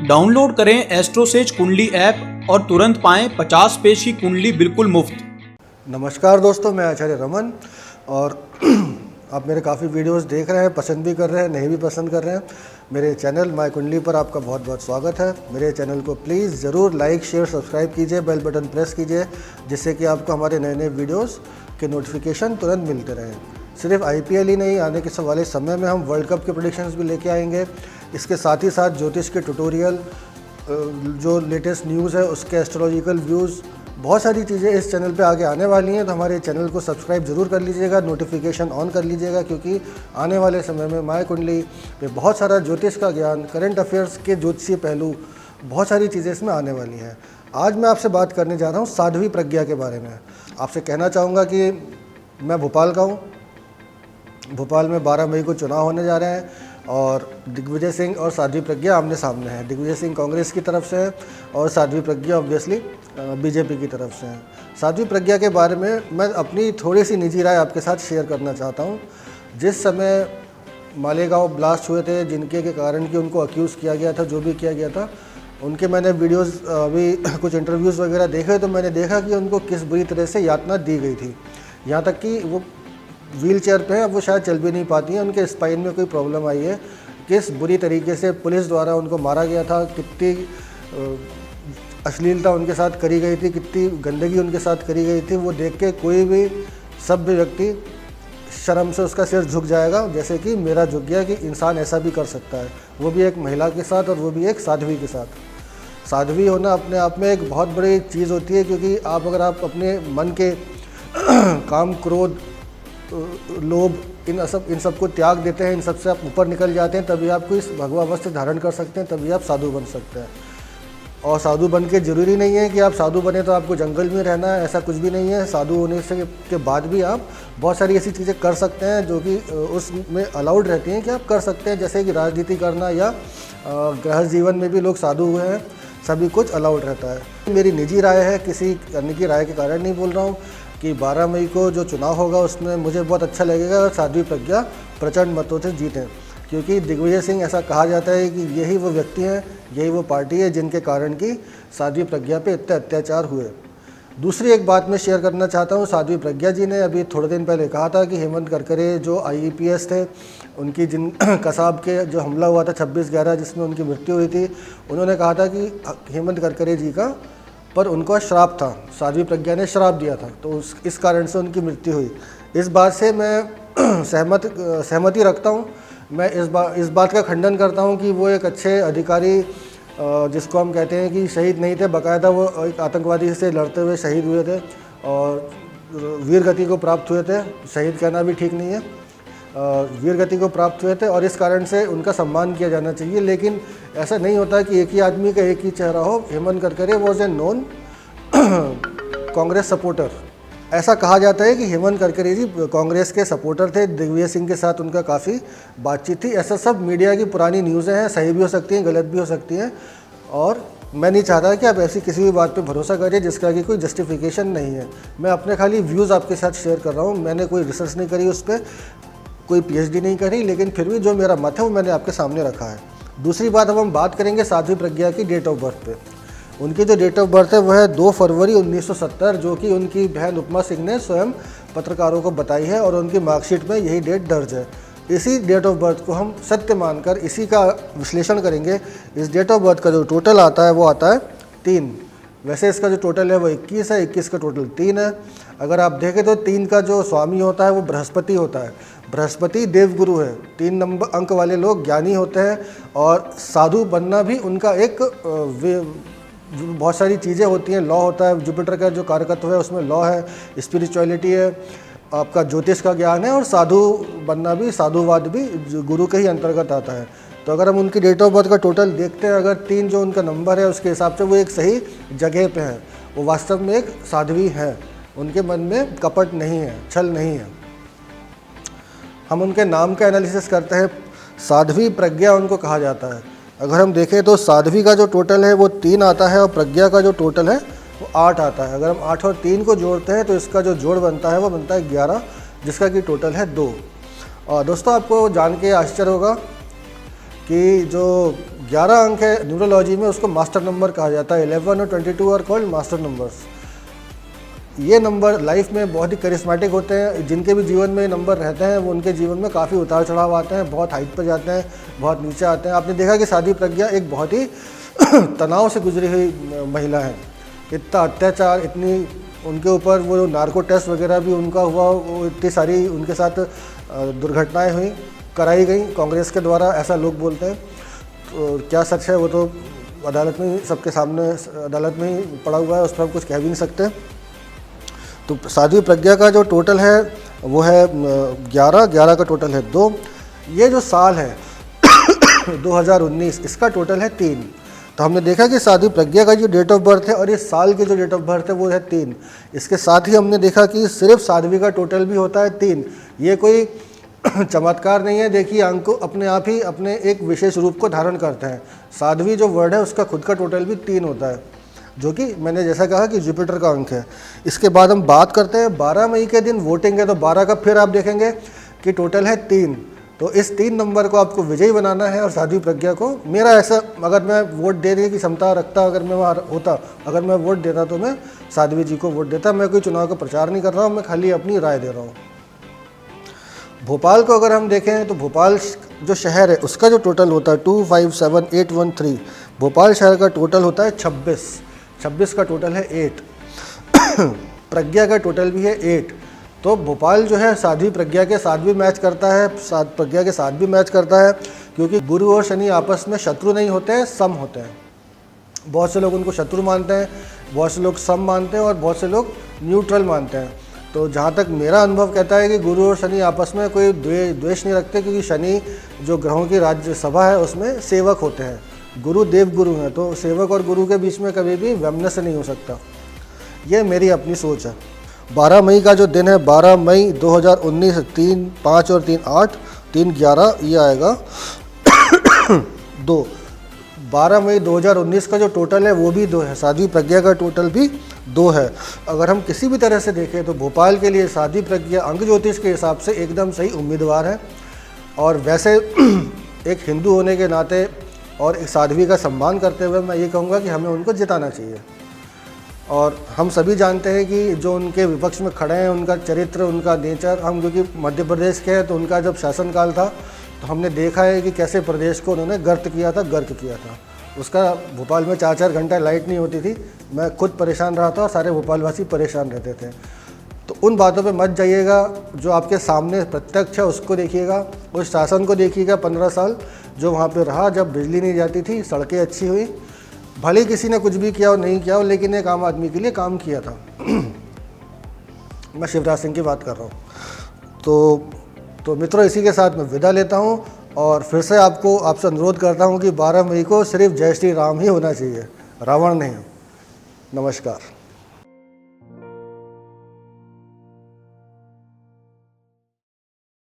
Download करें एस्ट्रोसेज कुंडली app और तुरंत पाएं 50 पेज की कुंडली बिल्कुल मुफ्त। नमस्कार दोस्तों, मैं आचार्य रमन और आप मेरे काफ़ी वीडियोस देख रहे हैं, पसंद भी कर रहे हैं, नहीं भी पसंद कर रहे हैं। मेरे चैनल माय कुंडली पर आपका बहुत बहुत स्वागत है। मेरे चैनल को प्लीज़ ज़रूर लाइक शेयर सब्सक्राइब कीजिए, बेल बटन प्रेस कीजिए, जिससे कि आपको हमारे नए नए वीडियोस के नोटिफिकेशन तुरंत मिलते रहें। सिर्फ IPL ही नहीं, आने के वाले समय में हम वर्ल्ड कप के प्रेडिक्शंस भी लेके आएंगे। इसके साथ ही साथ ज्योतिष के ट्यूटोरियल, जो लेटेस्ट न्यूज़ है उसके एस्ट्रोलॉजिकल व्यूज़, बहुत सारी चीज़ें इस चैनल पे आगे आने वाली हैं। तो हमारे चैनल को सब्सक्राइब ज़रूर कर लीजिएगा, नोटिफिकेशन ऑन कर लीजिएगा, क्योंकि आने वाले समय में माय कुंडली पे बहुत सारा ज्योतिष का ज्ञान, करंट अफेयर्स के ज्योतिषीय पहलू, बहुत सारी चीज़ें इसमें आने वाली हैं। आज मैं आपसे बात करने जा रहा हूँ साध्वी प्रज्ञा के बारे में। आपसे कहना चाहूँगा कि मैं भोपाल का हूँ। भोपाल में 12 मई को चुनाव होने जा रहे हैं और दिग्विजय सिंह और साध्वी प्रज्ञा आमने सामने हैं। दिग्विजय सिंह कांग्रेस की तरफ से है और साध्वी प्रज्ञा ऑब्वियसली BJP की तरफ से हैं। साध्वी प्रज्ञा के बारे में मैं अपनी थोड़ी सी निजी राय आपके साथ शेयर करना चाहता हूं। जिस समय मालेगांव ब्लास्ट हुए थे, जिनके के कारण कि उनको अक्यूज़ किया गया था, जो भी किया गया था, उनके मैंने वीडियोस अभी कुछ इंटरव्यूज़ वगैरह देखे तो मैंने देखा कि उनको किस बुरी तरह से यातना दी गई थी। यहाँ तक कि वो व्हील चेयर पर हैं, अब वो शायद चल भी नहीं पाती हैं, उनके स्पाइन में कोई प्रॉब्लम आई है। किस बुरी तरीके से पुलिस द्वारा उनको मारा गया था, कितनी अश्लीलता उनके साथ करी गई थी, कितनी गंदगी उनके साथ करी गई थी, वो देख के कोई भी सभ्य व्यक्ति शर्म से उसका सिर झुक जाएगा, जैसे कि मेरा झुक गया कि इंसान ऐसा भी कर सकता है, वो भी एक महिला के साथ और वो भी एक साध्वी के साथ। साध्वी होना अपने आप में एक बहुत बड़ी चीज़ होती है, क्योंकि अगर आप अपने मन के काम, क्रोध, लोभ, इन सब को त्याग देते हैं, इन सब से आप ऊपर निकल जाते हैं, तभी आपको इस भगवावस्था धारण कर सकते हैं, तभी आप साधु बन सकते हैं। और साधु बन के ज़रूरी नहीं है कि आप साधु बने तो आपको जंगल में रहना है, ऐसा कुछ भी नहीं है। साधु होने से के बाद भी आप बहुत सारी ऐसी चीज़ें कर सकते हैं जो कि उसमें अलाउड रहती हैं कि आप कर सकते हैं, जैसे कि राजनीति करना या गृहस्थ जीवन में भी लोग साधु हुए हैं, सभी कुछ अलाउड रहता है। मेरी निजी राय है, किसी अन्य की राय के कारण नहीं बोल रहा हूँ, कि 12 मई को जो चुनाव होगा उसमें मुझे बहुत अच्छा लगेगा और साध्वी प्रज्ञा प्रचंड मतों से जीतें, क्योंकि दिग्विजय सिंह, ऐसा कहा जाता है कि यही वो व्यक्ति हैं, यही वो पार्टी है जिनके कारण कि साध्वी प्रज्ञा पे इतने अत्याचार हुए। दूसरी एक बात मैं शेयर करना चाहता हूँ। साध्वी प्रज्ञा जी ने अभी थोड़े दिन पहले कहा था कि हेमंत करकरे जो IAPS थे, उनकी जिन कसाब के जो हमला हुआ था 26/11 जिसमें उनकी मृत्यु हुई थी, उन्होंने कहा था कि हेमंत करकरे जी का पर उनका श्राप था, साध्वी प्रज्ञा ने श्राप दिया था, तो इस कारण से उनकी मृत्यु हुई। इस बात से मैं सहमति रखता हूँ। मैं इस बात का खंडन करता हूँ कि वो एक अच्छे अधिकारी, जिसको हम कहते हैं कि शहीद नहीं थे, बाकायदा वो एक आतंकवादी से लड़ते हुए शहीद हुए थे और वीर गति को प्राप्त हुए थे। शहीद कहना भी ठीक नहीं है, वीर गति को प्राप्त हुए थे और इस कारण से उनका सम्मान किया जाना चाहिए। लेकिन ऐसा नहीं होता कि एक ही आदमी का एक ही चेहरा हो। Hemant Karkare was a non Congress supporter. ऐसा कहा जाता है कि हेमंत करकरे जी कांग्रेस के सपोर्टर थे, दिग्विजय सिंह के साथ उनका काफ़ी बातचीत थी। ऐसा सब मीडिया की पुरानी न्यूज़ें हैं, सही भी हो सकती हैं, गलत भी हो सकती हैं, और मैं नहीं चाहता कि आप ऐसी किसी भी बात पे भरोसा करिए जिसका कि कोई जस्टिफिकेशन नहीं है। मैं अपने खाली व्यूज़ आपके साथ शेयर कर रहा हूँ, मैंने कोई रिसर्च नहीं करी उस पर, कोई PhD नहीं करी, लेकिन फिर भी जो मेरा मत है वो मैंने आपके सामने रखा है। दूसरी बात, अब हम बात करेंगे साध्वी प्रज्ञा की डेट ऑफ बर्थ पे। उनकी जो डेट ऑफ बर्थ है वह है 2 फरवरी 1970, जो कि उनकी बहन उपमा सिंह ने स्वयं पत्रकारों को बताई है और उनकी मार्कशीट में यही डेट दर्ज है। इसी डेट ऑफ बर्थ को हम सत्य मानकर इसी का विश्लेषण करेंगे। इस डेट ऑफ बर्थ का जो टोटल आता है वो आता है 3। वैसे इसका जो टोटल है वो 21 है, 21 का टोटल 3 है। अगर आप देखें तो 3 का जो स्वामी होता है वो बृहस्पति होता है। बृहस्पति देवगुरु है। 3 नंबर अंक वाले लोग ज्ञानी होते हैं और साधु बनना भी उनका एक बहुत सारी चीज़ें होती हैं, लॉ होता है। जुपिटर का जो कारकत्व है उसमें लॉ है, स्पिरिचुअलिटी है, आपका ज्योतिष का ज्ञान है, और साधु बनना भी, साधुवाद भी गुरु के ही अंतर्गत आता है। तो अगर हम उनकी डेट ऑफ बर्थ का टोटल देखते हैं, अगर 3 जो उनका नंबर है उसके हिसाब से वो एक सही जगह पे है, वो वास्तव में एक साध्वी है, उनके मन में कपट नहीं है, छल नहीं है। हम उनके नाम का एनालिसिस करते हैं। साध्वी प्रज्ञा उनको कहा जाता है। अगर हम देखें तो साध्वी का जो टोटल है वो 3 आता है और प्रज्ञा का जो टोटल है वो 8 आता है। अगर हम 8 और 3 को जोड़ते हैं तो इसका जो जोड़ बनता है वो बनता है 11, जिसका कि टोटल है 2। और दोस्तों, आपको जान के आश्चर्य होगा कि जो 11 अंक है न्यूमरोलॉजी में, उसको मास्टर नंबर कहा जाता है। 11 और 22 आर कॉल्ड मास्टर नंबर्स। ये नंबर लाइफ में बहुत ही करिश्मेटिक होते हैं। जिनके भी जीवन में ये नंबर रहते हैं वो उनके जीवन में काफ़ी उतार चढ़ाव आते हैं, बहुत हाइट पर जाते हैं, बहुत नीचे आते हैं। आपने देखा कि साध्वी प्रज्ञा एक बहुत ही तनाव से गुजरी हुई महिला है। इतना अत्याचार, इतनी उनके ऊपर वो नार्को टेस्ट वगैरह भी उनका हुआ, वो इतनी सारी उनके साथ दुर्घटनाएं हुई, कराई गई कांग्रेस के द्वारा, ऐसा लोग बोलते हैं। तो क्या सच है वो तो अदालत में सबके सामने अदालत में ही पड़ा हुआ है, उस पर हम कुछ कह भी नहीं सकते। तो साध्वी प्रज्ञा का जो टोटल है वो है 11 का टोटल है 2। ये जो साल है 2019, इसका टोटल है 3। तो हमने देखा कि साध्वी प्रज्ञा का जो डेट ऑफ बर्थ है और इस साल की जो डेट ऑफ बर्थ है वो है 3। इसके साथ ही हमने देखा कि सिर्फ साध्वी का टोटल भी होता है 3। ये कोई चमत्कार नहीं है। देखिए अंक अपने आप ही अपने एक विशेष रूप को धारण करते हैं। साध्वी जो वर्ड है उसका खुद का टोटल भी 3 होता है, जो कि मैंने जैसा कहा कि जुपिटर का अंक है। इसके बाद हम बात करते हैं 12 मई के दिन वोटिंग है, तो 12 का फिर आप देखेंगे कि टोटल है 3। तो इस 3 नंबर को आपको विजयी बनाना है। और साध्वी प्रज्ञा को, मेरा ऐसा, अगर मैं वोट देने की क्षमता रखता, अगर मैं वहाँ होता, अगर मैं वोट देता तो मैं साध्वी जी को वोट देता। मैं कोई चुनाव का प्रचार नहीं कर रहा हूँ, मैं खाली अपनी राय दे रहा हूँ। भोपाल को अगर हम देखें तो भोपाल जो शहर है उसका जो टोटल होता है 257813। भोपाल शहर का टोटल होता है 26 का टोटल है 8। प्रज्ञा का टोटल भी है 8। तो भोपाल जो है साध्वी प्रज्ञा के साथ भी मैच करता है, प्रज्ञा के साथ भी मैच करता है, क्योंकि गुरु और शनि आपस में शत्रु नहीं होते हैं, सम होते हैं। बहुत से लोग उनको शत्रु मानते हैं, बहुत से लोग सम मानते हैं और बहुत से लोग न्यूट्रल मानते हैं। तो जहाँ तक मेरा अनुभव कहता है कि गुरु और शनि आपस में कोई द्वेष नहीं रखते, क्योंकि शनि जो ग्रहों की राज्यसभा है उसमें सेवक होते हैं, गुरु देव गुरु हैं, तो सेवक और गुरु के बीच में कभी भी वैमनस्य नहीं हो सकता। ये मेरी अपनी सोच है। 12 मई का जो दिन है 12 मई 2019, 3 5 और 3 8, 3 11 ये आएगा 2। 12 मई 2019 का जो टोटल है वो भी 2 है। साध्वी प्रज्ञा का टोटल भी 2 है। अगर हम किसी भी तरह से देखें तो भोपाल के लिए साध्वी प्रज्ञा अंक ज्योतिष के हिसाब से एकदम सही उम्मीदवार है। और वैसे एक हिंदू होने के नाते और एक साध्वी का सम्मान करते हुए मैं ये कहूँगा कि हमें उनको जिताना चाहिए। और हम सभी जानते हैं कि जो उनके विपक्ष में खड़े हैं उनका चरित्र, उनका नेचर, हम क्योंकि मध्य प्रदेश के हैं तो उनका जब शासनकाल था तो हमने देखा है कि कैसे प्रदेश को उन्होंने गर्क किया था। उसका भोपाल में 4-4 घंटा लाइट नहीं होती थी। मैं खुद परेशान रहा था और सारे भोपालवासी परेशान रहते थे। तो उन बातों पे मत जाइएगा, जो आपके सामने प्रत्यक्ष है उसको देखिएगा, उस शासन को देखिएगा 15 साल जो वहाँ पे रहा, जब बिजली नहीं जाती थी, सड़कें अच्छी हुई, भले किसी ने कुछ भी किया और नहीं किया हो, लेकिन एक आम आदमी के लिए काम किया था। मैं शिवराज सिंह की बात कर रहा हूँ। तो मित्रों, इसी के साथ मैं विदा लेता हूँ और फिर से आपसे अनुरोध करता हूँ कि 12 मई को सिर्फ जय श्री राम ही होना चाहिए, रावण नहीं। नमस्कार।